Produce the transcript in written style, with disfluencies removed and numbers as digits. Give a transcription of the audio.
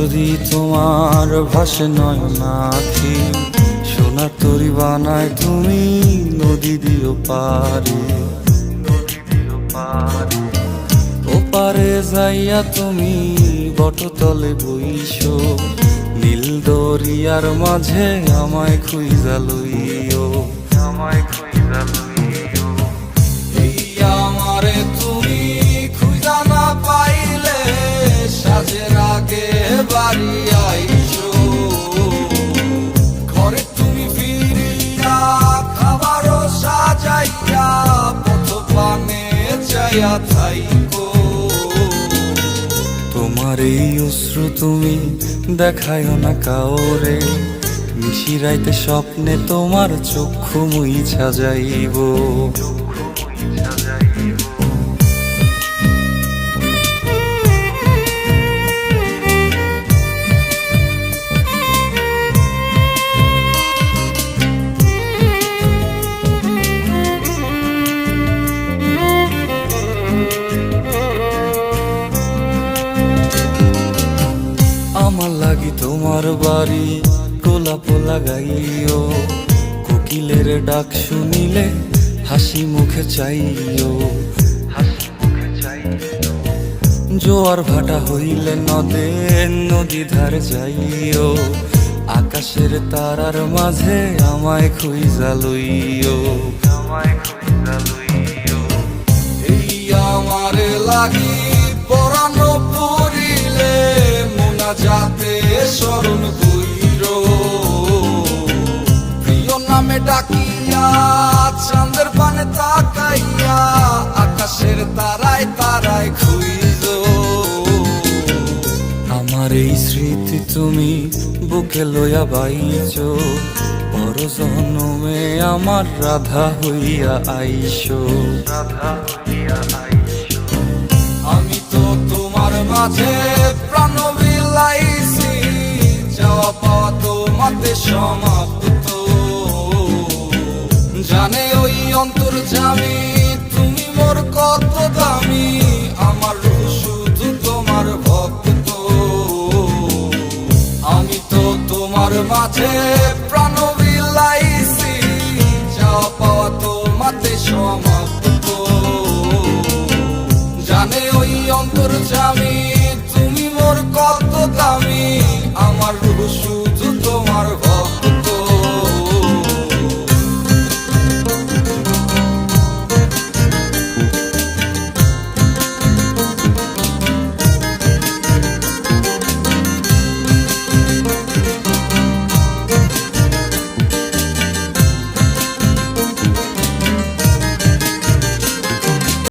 যদি তোমার ভাসে নয়ন আঁখি, সোনার তরি বানায় তুমি নদী দিও পারে। ওপারে যাইয়া তুমি বটতলে বইসো, নীল দরিয়ার মাঝে আমায় খুঁজা লইও, আমায় খুঁজা লইও। এই আমারে তুমি খুঁজা না পাইলে সাজের আগে বাড়ি আইসো, ঘরে তুমি ফিরিয়া খাবারও সাজাইয়া পথ পানে চাইয়া থাইকো। তোমার এই অশ্রু তুমি দেখায় না কাউরে, নিশিরাইতে স্বপ্নে তোমার চক্ষু মুইছা যাইব। আমার লাগি তোমার বাড়ি গোলাপ লাগাইও, কোকিলের ডাক শুনিলে হাসি মুখে চাইও, হাসি মুখে চাইও। জোয়ার ভাটা হইলে নদে নদী ধারে যাইও, আকাশের তারার মাঝে আমায় খুঁজা লইও, আমায় খুঁজা লইও। এই আমারে লাগি পরানো পড়িলে যাতে স্মরণ কইরো, প্রিয় নামে ডাকিয়া চাঁদের পানে তাকাইয়া আকাশের তারায় তারায় খুঁজো। আমার এই স্মৃতি তুমি বুকে লইয়া বাইছো, পর জন্মে আমার রাধা হইয়া আইসো, রাধা হইয়া আইসো। আমি তো তোমার মাঝে প্রাণ বিলাইছি, যাওয়া পাওয়া তোমাতে সমাপ্ত। জানে ওই অন্তর্যামী তুমি মোর কত দামি, আমার রূহ শুধু তোমার ভক্ত। আমি তো তোমার মাঝে প্রাণ বিলাইছি, যাওয়া পাওয়া তোমাতে সমাপ্ত। জানে ওই অন্তর্যামী তুমি মোর কত দামি, আমার রূহ